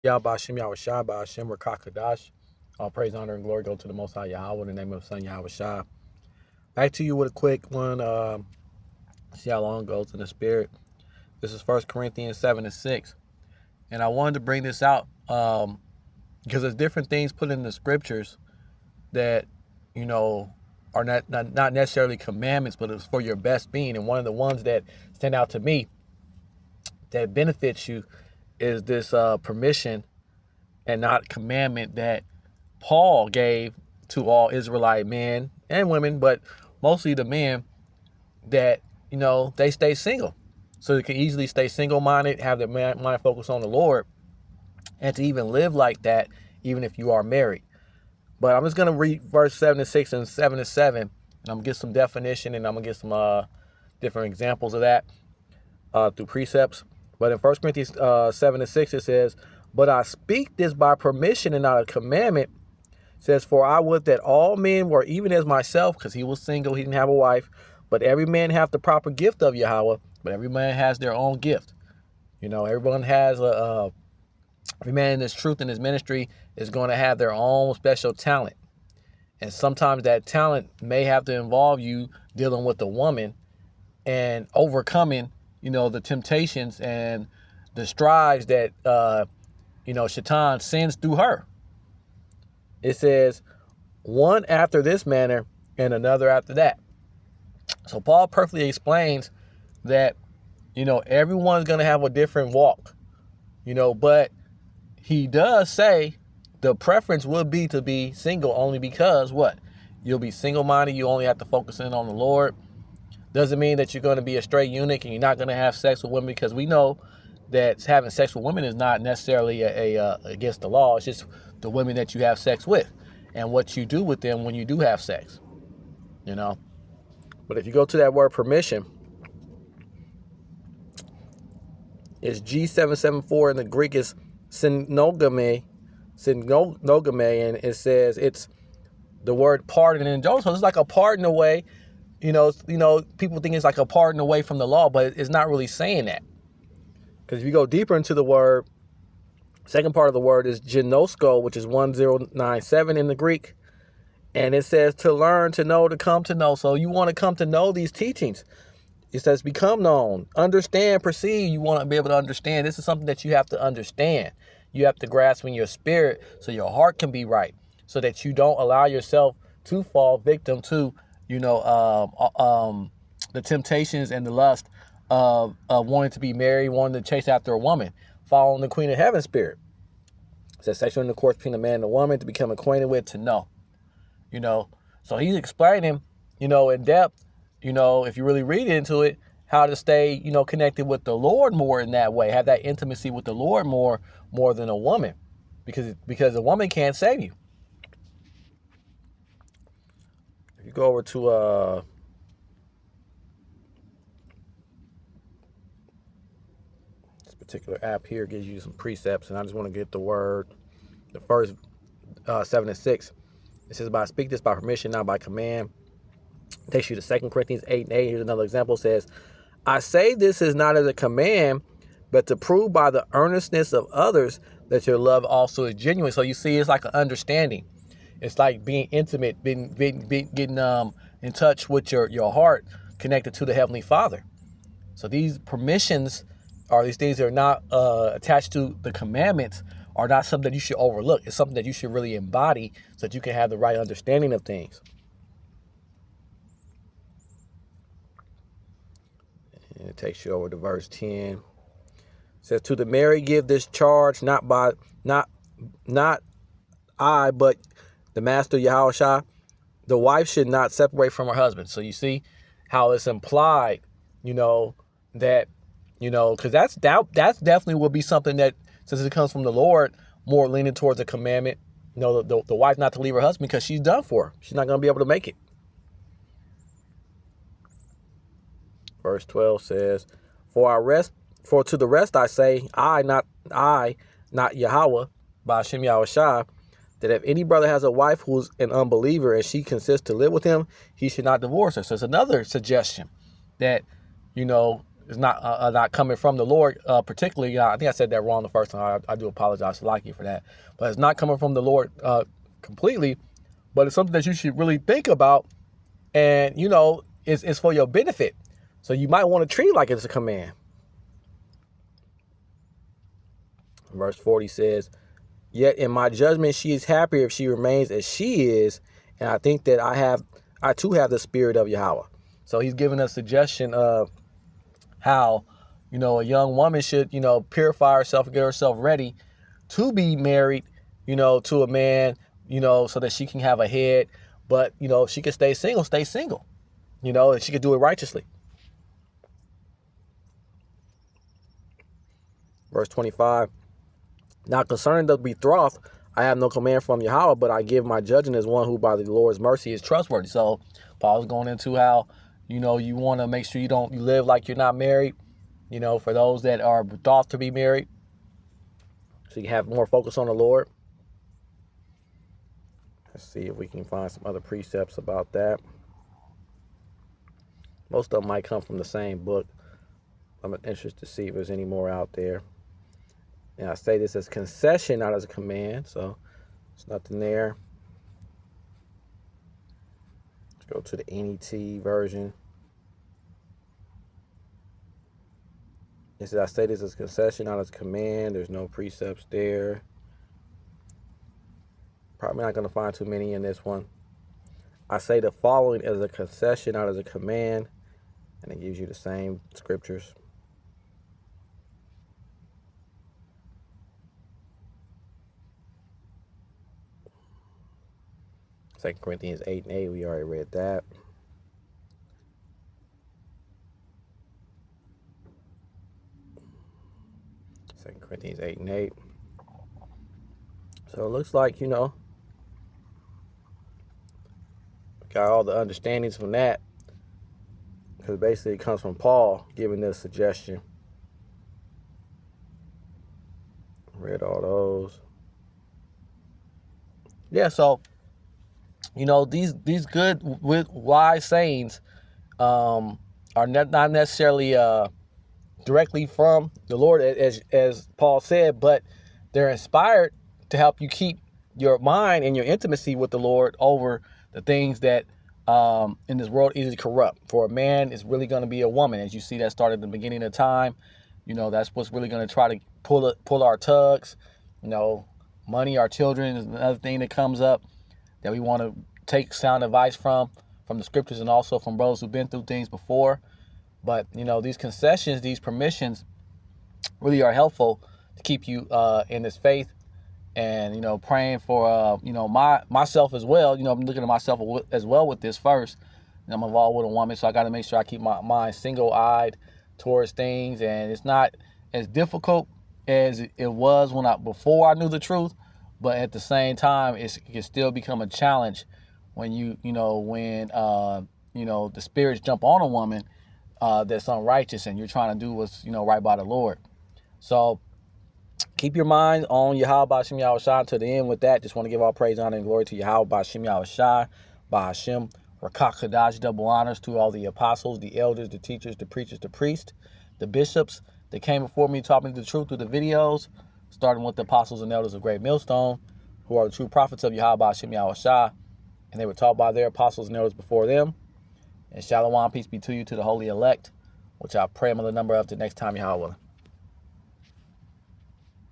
Yahawashi, Rakakadash. All praise, honor, and glory go to the Most High Yahweh in the name of the Son Yahawashi. Back to you with a quick one. See how long it goes in the spirit. This is 1 Corinthians 7:6. And I wanted to bring this out because there's different things put in the scriptures that, you know, are not necessarily commandments, but it's for your best being. And one of the ones that stand out to me that benefits you is this permission and not commandment that Paul gave to all Israelite men and women, but mostly the men, that, you know, they stay single. So they can easily stay single-minded, have their mind focused on the Lord, and to even live like that, even if you are married. But I'm just going to read verse 7-6 and 7-7, and I'm going to get some definition, and I'm going to get some different examples of that through precepts. But in 1 Corinthians 7-6, it says, "But I speak this by permission and not a commandment. It says, for I would that all men were even as myself," because he was single, he didn't have a wife. "But every man have the proper gift of Yahweh." But every man has their own gift. You know, everyone has every man in his truth in his ministry is going to have their own special talent. And sometimes that talent may have to involve you dealing with a woman and overcoming, you know, the temptations and the strives that, Shaitan sends through her. It says, "One after this manner and another after that." So Paul perfectly explains that, you know, everyone's going to have a different walk, you know, but he does say the preference would be to be single only because what? You'll be single-minded. You only have to focus in on the Lord. Doesn't mean that you're going to be a straight eunuch and you're not going to have sex with women, because we know that having sex with women is not necessarily against the law. It's just the women that you have sex with and what you do with them when you do have sex, you know. But if you go to that word permission, it's G774, in the Greek is synogame, and it says it's the word pardon in Joseph. So it's like a pardon away. You know, people think it's like a pardon away from the law, but it's not really saying that. Because if you go deeper into the word, second part of the word is genosko, which is 1097 in the Greek. And it says to learn, to know, to come to know. So you want to come to know these teachings. It says become known, understand, perceive. You want to be able to understand. This is something that you have to understand. You have to grasp in your spirit so your heart can be right, so that you don't allow yourself to fall victim to, the temptations and the lust of wanting to be married, wanting to chase after a woman, following the Queen of Heaven spirit. It says sexual intercourse between a man and a woman, to become acquainted with, to know. You know, so he's explaining, you know, in depth, you know, if you really read into it, how to stay, you know, connected with the Lord more in that way, have that intimacy with the Lord more than a woman, because a woman can't save you. If you go over to this particular app here, gives you some precepts, and I just want to get the first 7-6. It says, "But I speak this by permission, not by command." It takes you to 2 Corinthians 8:8. Here's another example. It says, "I say this is not as a command, but to prove by the earnestness of others that your love also is genuine." So you see, it's like an understanding. It's like being intimate, getting in touch with your heart, connected to the Heavenly Father. So these permissions, or these things that are not attached to the commandments, are not something that you should overlook. It's something that you should really embody so that you can have the right understanding of things. And it takes you over to verse 10. It says, "To the married give this charge, not I, but the master Yahawashi. The wife should not separate from her husband." So you see how it's implied, you know, that, you know, because that's definitely will be something that, since it comes from the Lord, more leaning towards a commandment. You know, the wife not to leave her husband because she's done for. She's not going to be able to make it. Verse 12 says, For to the rest I say, not Yahweh, by Hashem Yahawashi, that if any brother has a wife who's an unbeliever and she consists to live with him, he should not divorce her." So it's another suggestion that, you know, not coming from the Lord, particularly. I think I said that wrong the first time. I do apologize to Laki for that. But it's not coming from the Lord completely, but it's something that you should really think about, and it's for your benefit. So you might want to treat it like it's a command. Verse 40 says, "Yet in my judgment she is happier if she remains as she is, and I think that I too have the spirit of Yahweh." So he's giving a suggestion of how, a young woman should, purify herself and get herself ready to be married, to a man, so that she can have a head. But, if she can stay single, and she could do it righteously. Verse 25, "Now concerning the betrothed, I have no command from Yahweh, but I give my judgment as one who by the Lord's mercy is trustworthy." So Paul's going into how, you want to make sure you live like you're not married, for those that are betrothed to be married, so you can have more focus on the Lord. Let's see if we can find some other precepts about that. Most of them might come from the same book. I'm interested to see if there's any more out there. And I say this as concession, not as a command, so there's nothing there. Let's go to the NET version. It says, "I say this as concession, not as a command." There's no precepts there. Probably not going to find too many in this one. "I say the following as a concession, not as a command." And it gives you the same scriptures. Second Corinthians 8:8, we already read that. Second Corinthians 8:8. So it looks like, got all the understandings from that, because basically it comes from Paul giving this suggestion. Read all those. Yeah, so these good, wise sayings are not necessarily directly from the Lord, as Paul said, but they're inspired to help you keep your mind and your intimacy with the Lord over the things that in this world easily corrupt. For a man, it's really going to be a woman, as you see that started at the beginning of time. That's what's really going to try to pull our tugs. Money, our children is another thing that comes up that we want to take sound advice from the scriptures, and also from brothers who've been through things before. But these concessions, these permissions, really are helpful to keep you in this faith, and praying for myself as well. I'm looking at myself as well with this first. I'm involved with a woman, so I got to make sure I keep my mind single-eyed towards things, and it's not as difficult as it was before I knew the truth. But at the same time, it can still become a challenge when the spirits jump on a woman that's unrighteous, and you're trying to do what's right by the Lord. So keep your mind on Yahweh B'Hashem Yahawashi to the end. With that, just want to give all praise, honor, and glory to Yahweh B'Hashem Yahawashi, B'Hashem Rakak Kadash, double honors to all the apostles, the elders, the teachers, the preachers, the priests, the bishops that came before me, taught me the truth through the videos, starting with the apostles and elders of Great Millstone, who are the true prophets of Yahweh B'Hashem Yahawashi, and they were taught by their apostles and elders before them. And shalom, peace be to you, to the holy elect, which I pray I'm on the number of the next time Yahweh willing.